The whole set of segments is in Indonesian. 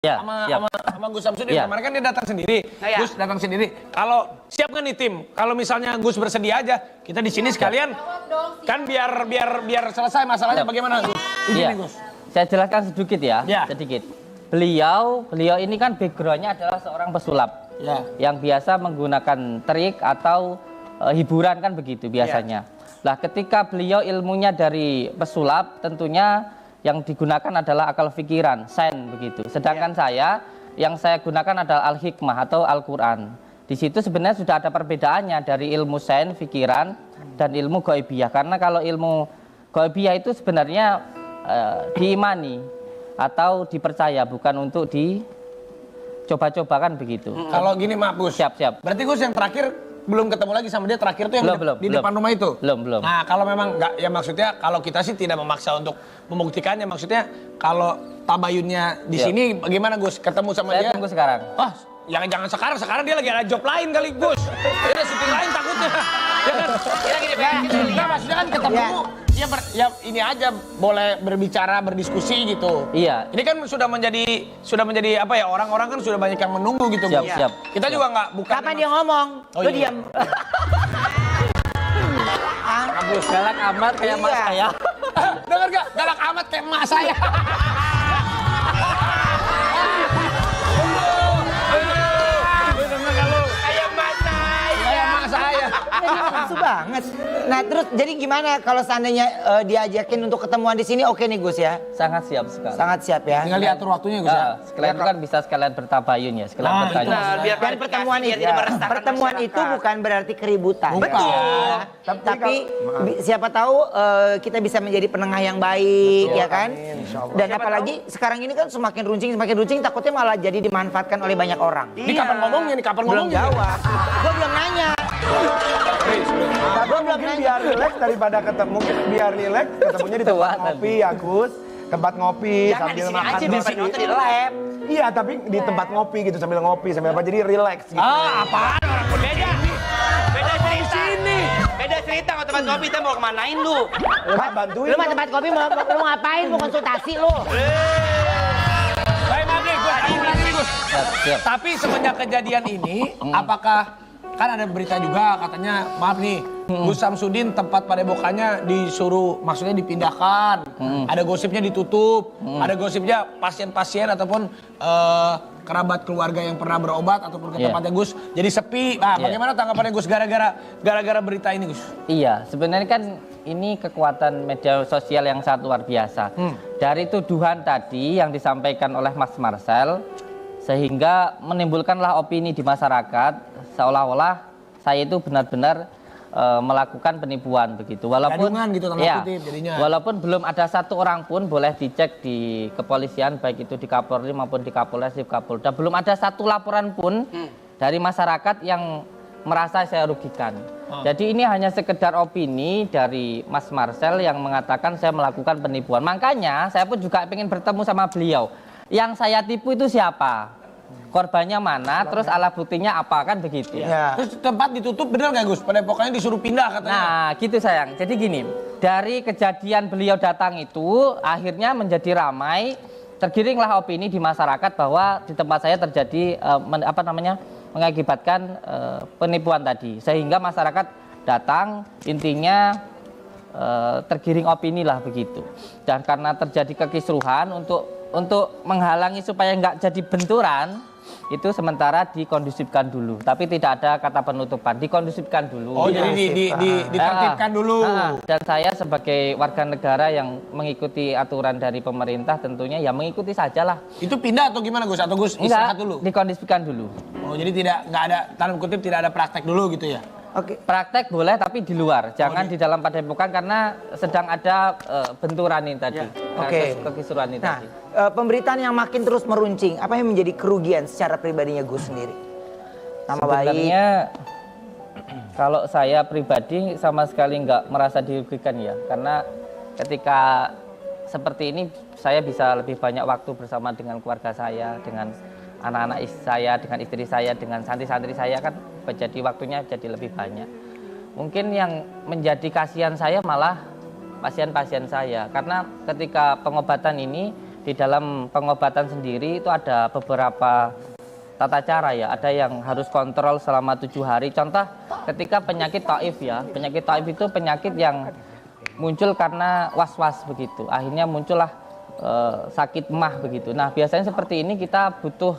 Ya, sama Gus Samsudin. Ya. Kemarin kan dia datang sendiri. Gus datang sendiri. Kalau siap kan nih tim? Kalau misalnya Gus bersedia aja, kita di sini sekalian kan biar selesai masalahnya. Bagaimana Gus? Iya. Gus. Saya jelaskan sedikit ya, Ya. sedikit. Beliau ini kan backgroundnya adalah seorang pesulap yang biasa menggunakan trik atau hiburan kan begitu biasanya. Lah ketika beliau ilmunya dari pesulap, tentunya yang digunakan adalah akal pikiran, sains begitu. Sedangkan yang saya gunakan adalah al-hikmah atau Al-Quran. Di situ sebenarnya sudah ada perbedaannya dari ilmu sains, pikiran, dan ilmu ghaibiyah. Karena kalau ilmu ghaibiyah itu sebenarnya diimani atau dipercaya, bukan untuk dicoba-cobakan begitu. Kalau gini maaf Gus. Siap. Berarti Gus yang terakhir belum ketemu lagi sama dia, terakhir tuh yang di depan rumah itu? Belum. Nah kalau memang nggak, ya maksudnya kalau kita sih tidak memaksa untuk membuktikannya. Maksudnya kalau tabayunnya di sini bagaimana Gus? Ketemu sama dia? Saya tunggu sekarang. Wah, jangan sekarang dia lagi ada job lain kali Gus. Dia ada syuting lain takutnya. Ya kan? Nah, maksudnya kan ketemu ya ini aja boleh berbicara, berdiskusi gitu. Iya. Ini kan sudah menjadi apa ya, orang-orang kan sudah banyak yang menunggu gitu. Siap. Kita juga nggak bukan. Kapan dia ngomong? Oh, Lu iya. diam. Bagus, galak amat kayak mas saya. Dengar gak? Galak amat kayak emak saya. Kayak emak saya. Nafsu banget. Nah terus jadi gimana kalau seandainya diajakin untuk ketemuan di sini, oke nih Gus ya? Sangat siap sekali. Sangat siap ya. Tinggal diatur waktunya Gus ya. Sekalian itu kan bisa sekalian bertabayun ya, sekalian bertanya. Dan pertemuan itu bukan berarti keributan. Betul. Ya. Tapi siapa tahu kita bisa menjadi penengah yang baik. Betul, ya kan? Dan apalagi sekarang ini kan semakin runcing takutnya malah jadi dimanfaatkan oleh banyak orang. Ini kapan ngomongnya nih? Kapan Belum ngomongnya? jawab. Gue belum nanya. Tapi mungkin biar relax daripada ketemu, mungkin biar relax ketemunya di tempat ngopi ya Gus. Tempat ngopi sambil makan aja biar nonton di lab. Iya, tapi di tempat ngopi gitu sambil ngopi sambil apa, jadi relax gitu. Apaan orang beda? Beda cerita kalau tempat kopi, kita mau kemanain lu? Bantuin. Lu mah tempat kopi lu ngapain? Mau konsultasi lu? Baik, maaf nih Gus. Siap. Tapi semenjak kejadian ini, apakah kan ada berita juga katanya, maaf nih, Gus Samsudin tempat padepokannya disuruh, maksudnya dipindahkan. Ada gosipnya ditutup, ada gosipnya pasien-pasien ataupun kerabat keluarga yang pernah berobat ataupun ke tempatnya Gus jadi sepi. Nah, bagaimana tanggapannya Gus gara-gara berita ini Gus? Iya, sebenarnya kan ini kekuatan media sosial yang sangat luar biasa. Dari tuduhan tadi yang disampaikan oleh Mas Marcel, sehingga menimbulkanlah opini di masyarakat seolah-olah saya itu benar-benar melakukan penipuan begitu. Walaupun gitu, kutip, jadinya. Walaupun belum ada satu orang pun, boleh dicek di kepolisian baik itu di Kapolri maupun di Kapolres, di Kapolda, belum ada satu laporan pun dari masyarakat yang merasa saya rugikan. Jadi ini hanya sekedar opini dari Mas Marcel yang mengatakan saya melakukan penipuan. Makanya saya pun juga ingin bertemu sama beliau. Yang saya tipu itu siapa? Korbannya mana? Terus alat buktinya apa, kan begitu? Ya. Terus tempat ditutup bener nggak Gus? Padepokannya disuruh pindah katanya. Nah gitu sayang. Jadi gini, dari kejadian beliau datang itu akhirnya menjadi ramai, tergiringlah opini di masyarakat bahwa di tempat saya terjadi mengakibatkan penipuan tadi, sehingga masyarakat datang, intinya tergiring opini lah begitu. Dan karena terjadi kekisruhan, untuk menghalangi supaya nggak jadi benturan, itu sementara dikondusifkan dulu. Tapi tidak ada kata penutupan, dikondusifkan dulu. Oh jadi ditertibkan dulu. Dan saya sebagai warga negara yang mengikuti aturan dari pemerintah, tentunya ya mengikuti sajalah. Itu pindah atau gimana Gus? Atau Gus istirahat dulu? Dikondusifkan dulu. Oh jadi nggak ada, tanda kutip tidak ada praktek dulu gitu ya? Oke. Praktek boleh tapi di luar, jangan di dalam padepokan karena sedang ada benturan ini tadi. Oke. Kekisruhan ini tadi. Pemberitaan yang makin terus meruncing, apa yang menjadi kerugian secara pribadinya Gus sendiri? Nama baik. Sebenarnya kalau saya pribadi sama sekali nggak merasa dirugikan ya, karena ketika seperti ini saya bisa lebih banyak waktu bersama dengan keluarga saya, dengan anak-anak saya, dengan istri saya, dengan santri-santri saya, kan jadi waktunya jadi lebih banyak. Mungkin yang menjadi kasihan saya malah pasien-pasien saya, karena ketika pengobatan ini di dalam pengobatan sendiri itu ada beberapa tata cara ya. Ada yang harus kontrol selama 7 hari. Contoh ketika penyakit taif ya. Penyakit taif itu penyakit yang muncul karena was-was begitu. Akhirnya muncullah sakit mah begitu. Nah biasanya seperti ini kita butuh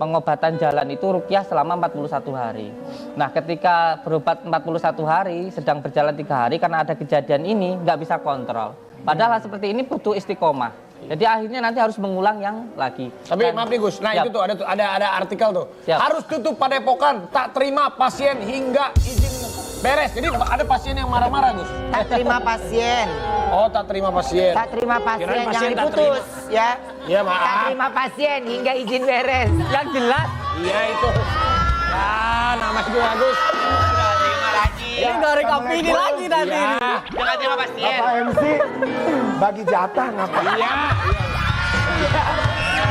pengobatan jalan itu ruqyah selama 41 hari. Nah ketika berobat 41 hari, sedang berjalan 3 hari karena ada kejadian ini nggak bisa kontrol. Padahal seperti ini butuh istiqomah. Jadi akhirnya nanti harus mengulang yang lagi. Tapi maaf nih Gus, nah itu tuh ada artikel tuh. Siap. Harus tutup padepokan, tak terima pasien hingga izin beres. Jadi ada pasien yang marah-marah Gus. Tak terima pasien. Oh, tak terima pasien. Tak terima pasien, Kirain jangan pasien tak diputus ya. Iya, maaf. Tak terima pasien hingga izin beres. Yang jelas Iya itu. Ya, nama juga Gus. Terima lagi. ini nggak rekap ini lagi nanti. Ya. Jangan terima pasien. Bapak MC bagi jatah ngapain? Iya.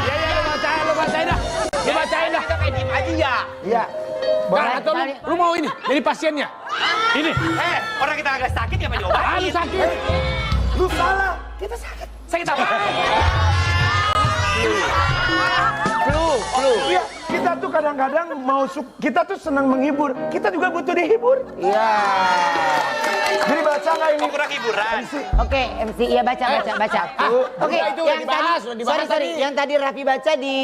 Iya, lu bacain dah. Lu bacain dah. Kita kayak diem aja ya. Iya. Nah, atau lu mau ini jadi pasiennya? Ini. Orang kita agak sakit ya Ah, lu diobatin. sakit. Lu salah. Kita sakit. Sakit apa? Flu. Iya, kita tuh kadang-kadang kita tuh senang menghibur. Kita juga butuh dihibur. Iya. Jadi baca nggak ini? Mau kurang hiburan. Oke, MC iya baca. Oke, Udah, itu udah yang dibahas, tadi, udah dibahas sorry, tadi. yang tadi Raffi baca di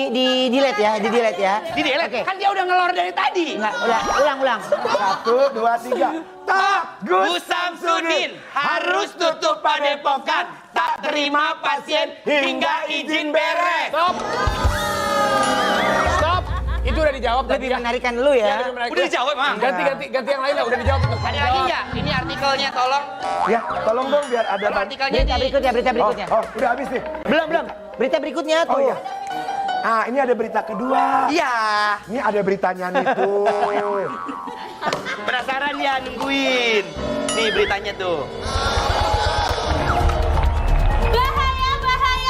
delete ya, di delete ya. Di delete. Oke. Kan dia udah ngelor dari tadi. Enggak, ulang. 1, 2, 3. Tak Gus Samsudin harus tutup padepokan. Tak terima pasien hingga izin beres. Stop. Itu udah dijawab tadi Lebih ya. menarikan lu ya. Udah dijawab, Mang. Ganti yang lain lah, udah dijawab itu. Ada lagi nggak? Ini artikelnya, tolong. Ya, tolong dong biar ada Tolong artikelnya Berita di... berikutnya. Oh, udah habis nih. Belum. Berita berikutnya tuh. Oh iya. Ah, ini ada berita kedua. Iya. Ini ada beritanya nih tuh. Penasaran ya, nungguin. Nih beritanya tuh.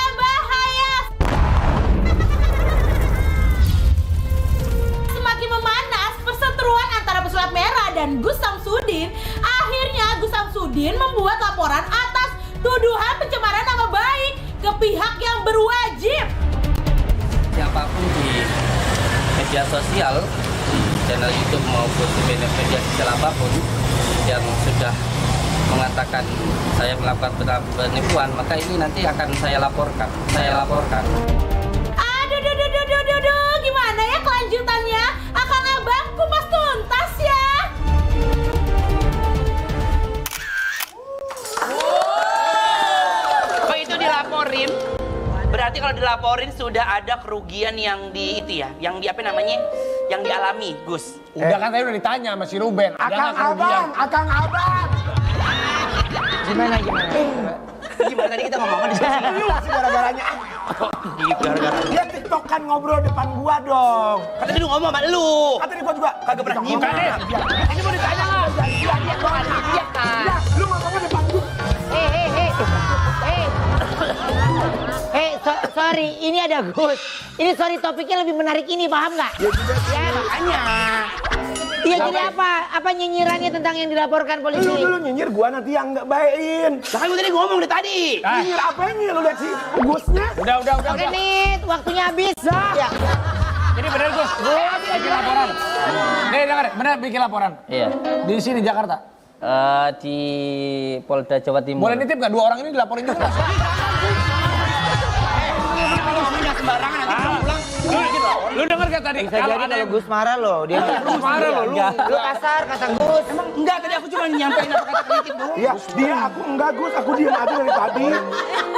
Bahaya. Semakin memanas perseteruan antara pesulap merah dan Gus Samsudin. Akhirnya Gus Samsudin membuat laporan atas tuduhan pencemaran nama baik ke pihak yang berwajib. Siapapun di media sosial, di channel YouTube maupun di media sosial apapun yang sudah mengatakan saya melakukan penipuan, maka ini nanti akan saya laporkan. Aduh, gimana ya kelanjutannya? Akang Abang kupas tuntas ya. Kok itu dilaporin? Berarti kalau dilaporin sudah ada kerugian yang di itu ya, yang di apa namanya, yang dialami, Gus. Udah kan tadi udah ditanya sama si Ruben. Ada nggak kerugian? Akang Abang. Gimana? Gimana tadi kita ngomongin di sini? Lu masih gara-garanya. Gara-gara. Dia tiktokan ngobrol depan gua dong. Kan tadi lu ngomong sama lu. Kata gua juga. Kagak pernah nyium. Ini mau ditanya nggak? Ya, lu ngomongnya depan gua. Sorry, ini ada Gus. Ini sorry topiknya lebih menarik ini, paham nggak? Ya, makanya. Iya, jadi apa? Apa nyinyirannya tentang yang dilaporkan polisi? Lu nyinyir gua nanti yang nggak baikin. Lah kan gua tadi ngomong dari tadi. Nyinyir apanya lu lihat si Gusnya? Udah. Oke, Nit, waktunya habis. Ya. Ini bener Gus. Bikin laporan. Nih dengar, bener bikin laporan. Iya. Di sini Jakarta. Di Polda Jawa Timur. Boleh nitip nggak? 2 orang ini dilaporin juga. Ngomongnya sembarangan nanti pulang. Lu denger gak tadi? Bisa jadi kalau Gus marah loh. Dia marah loh, lu. Lu kasar, kata Gus. Emang enggak, tadi aku cuma nyampein apa kata nitip doang. Iya, dia aku enggak Gus, aku diam aja dari tadi.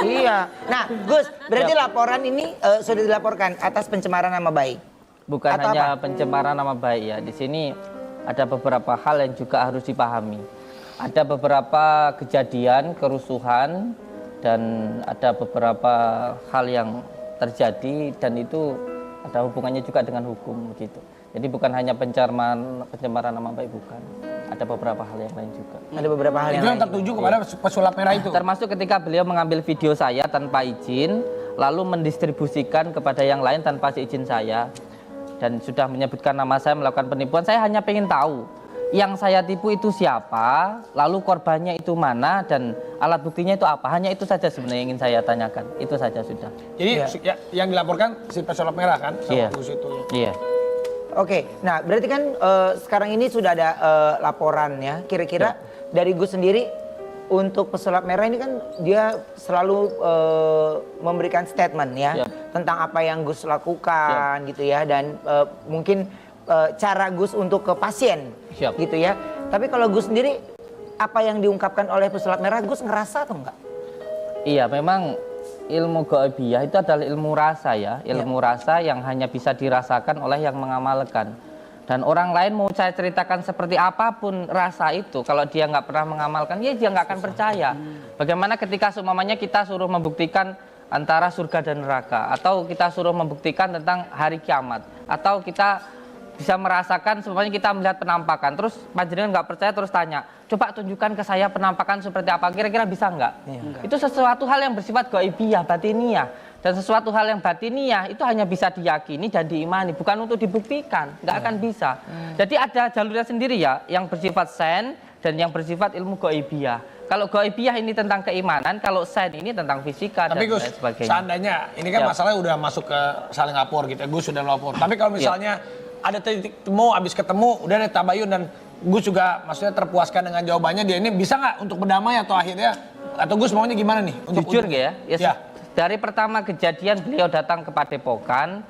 Iya. Nah, Gus, berarti laporan ini sudah dilaporkan atas pencemaran nama baik. Bukan Atau hanya apa? pencemaran nama baik ya. Di sini ada beberapa hal yang juga harus dipahami. Ada beberapa kejadian kerusuhan dan ada beberapa hal yang terjadi dan itu ada hubungannya juga dengan hukum gitu. Jadi bukan hanya pencemaran nama baik, bukan. Ada beberapa hal yang lain juga. Ada beberapa hal Itu yang yang lain. tertuju kepada pesulap merah itu. Termasuk ketika beliau mengambil video saya tanpa izin, lalu mendistribusikan kepada yang lain tanpa seizin saya, dan sudah menyebutkan nama saya melakukan penipuan. Saya hanya pengen tahu yang saya tipu itu siapa, lalu korbannya itu mana, dan alat buktinya itu apa. Hanya itu saja sebenarnya yang ingin saya tanyakan. Itu saja sudah. Jadi yang dilaporkan si pesulap merah kan? Sama Gus itu. Iya. Oke, nah berarti kan sekarang ini sudah ada laporan ya. Kira-kira dari Gus sendiri untuk pesulap merah ini kan dia selalu memberikan statement ya tentang apa yang Gus lakukan gitu ya, dan mungkin cara Gus untuk ke pasien gitu ya. Tapi kalau Gus sendiri apa yang diungkapkan oleh pesulap merah, Gus ngerasa atau enggak? Iya, memang ilmu gaibiyah itu adalah ilmu rasa ya, ilmu rasa yang hanya bisa dirasakan oleh yang mengamalkan. Dan orang lain mau saya ceritakan seperti apapun rasa itu, kalau dia nggak pernah mengamalkan, ya dia nggak akan percaya. Bagaimana ketika seumpamanya kita suruh membuktikan antara surga dan neraka, atau kita suruh membuktikan tentang hari kiamat, atau kita bisa merasakan semuanya, kita melihat penampakan, terus panjenengan nggak percaya, terus tanya, coba tunjukkan ke saya penampakan seperti apa, kira-kira bisa nggak? Itu sesuatu hal yang bersifat gaibiyah, batiniah, dan sesuatu hal yang batiniah itu hanya bisa diyakini dan diimani, bukan untuk dibuktikan, nggak akan bisa. Jadi ada jalurnya sendiri ya, yang bersifat sen dan yang bersifat ilmu gaibiyah. Kalau gaibiyah ini tentang keimanan, kalau sen ini tentang fisika. Tapi dan Gus, sebagainya. seandainya ini kan masalahnya udah masuk ke saling lapor gitu, Gus sudah lapor. Tapi kalau misalnya ada titik temu, habis ketemu, udah ada tabayun dan Gus juga maksudnya terpuaskan dengan jawabannya, dia ini bisa nggak untuk berdamai atau akhirnya, atau Gus maunya gimana nih? Jujur ya, dari pertama kejadian beliau datang ke Padepokan,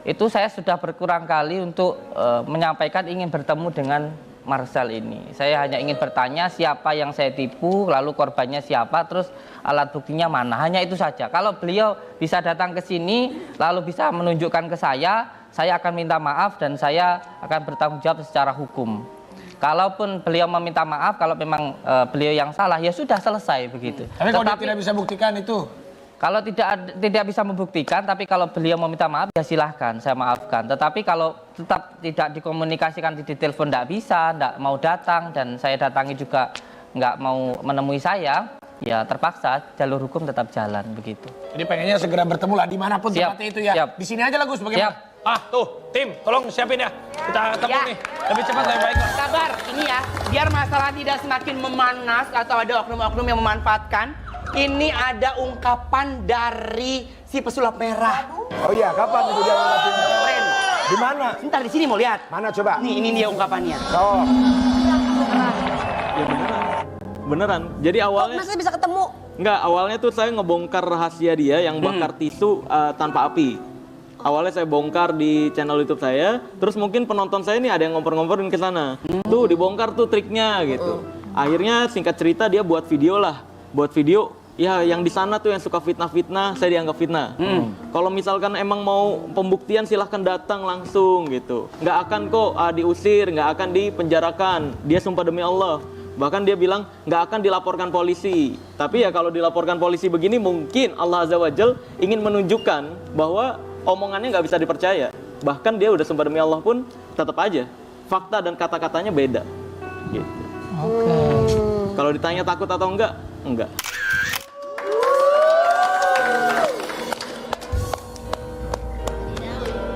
itu saya sudah berkurang kali untuk menyampaikan ingin bertemu dengan Marcel ini. Saya hanya ingin bertanya siapa yang saya tipu, lalu korbannya siapa, terus alat buktinya mana. Hanya itu saja. Kalau beliau bisa datang ke sini, lalu bisa menunjukkan ke saya akan minta maaf dan saya akan bertanggung jawab secara hukum. Kalaupun beliau meminta maaf, kalau memang beliau yang salah, ya sudah selesai begitu. Tapi kalau dia tidak bisa buktikan itu? Kalau tidak bisa membuktikan, tapi kalau beliau meminta maaf, ya silahkan, saya maafkan. Tetapi kalau tetap tidak dikomunikasikan, di telepon tidak bisa, tidak mau datang, dan saya datangi juga nggak mau menemui saya, ya terpaksa jalur hukum tetap jalan begitu. Jadi pengennya segera bertemu lah dimanapun tempatnya itu ya. Di sini aja lah Gus, bagaimana? Tuh, tim, tolong siapin ya. Kita ketemu nih, lebih cepat lebih baik. Sabar, ini ya, biar masalah tidak semakin memanas atau ada oknum-oknum yang memanfaatkan. Ini ada ungkapan dari si pesulap merah. Oh iya, kapan itu dia ngungkapin? Keren. Di mana? Ntar di sini mau lihat. Mana coba? Nih, ini dia ungkapannya. Oh. Ya beneran. Jadi awalnya Masa bisa ketemu? enggak, awalnya tuh saya ngebongkar rahasia dia yang bakar tisu tanpa api. Awalnya saya bongkar di channel YouTube saya, terus mungkin penonton saya nih ada yang ngompor-ngomporin ke sana. Tuh dibongkar tuh triknya gitu. Akhirnya singkat cerita dia buat video lah. Buat video, ya yang di sana tuh yang suka fitnah-fitnah, saya dianggap fitnah. Kalau misalkan emang mau pembuktian silahkan datang langsung gitu. Nggak akan kok diusir, nggak akan dipenjarakan. Dia sumpah demi Allah. Bahkan dia bilang nggak akan dilaporkan polisi. Tapi ya kalau dilaporkan polisi begini mungkin Allah Azza wa Jal ingin menunjukkan bahwa omongannya nggak bisa dipercaya. Bahkan dia udah sumpah demi Allah pun tetap aja fakta dan kata-katanya beda. Gitu. Kalau ditanya takut atau enggak? Enggak.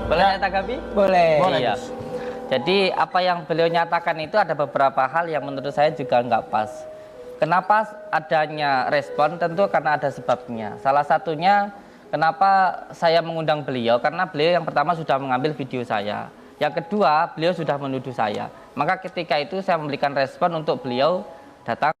Boleh saya tanggapi? Boleh. Iya. Jadi apa yang beliau nyatakan itu ada beberapa hal yang menurut saya juga nggak pas. Kenapa adanya respon? Tentu karena ada sebabnya. Salah satunya kenapa saya mengundang beliau, karena beliau yang pertama sudah mengambil video saya. Yang kedua, beliau sudah menuduh saya. Maka ketika itu saya memberikan respon untuk beliau datang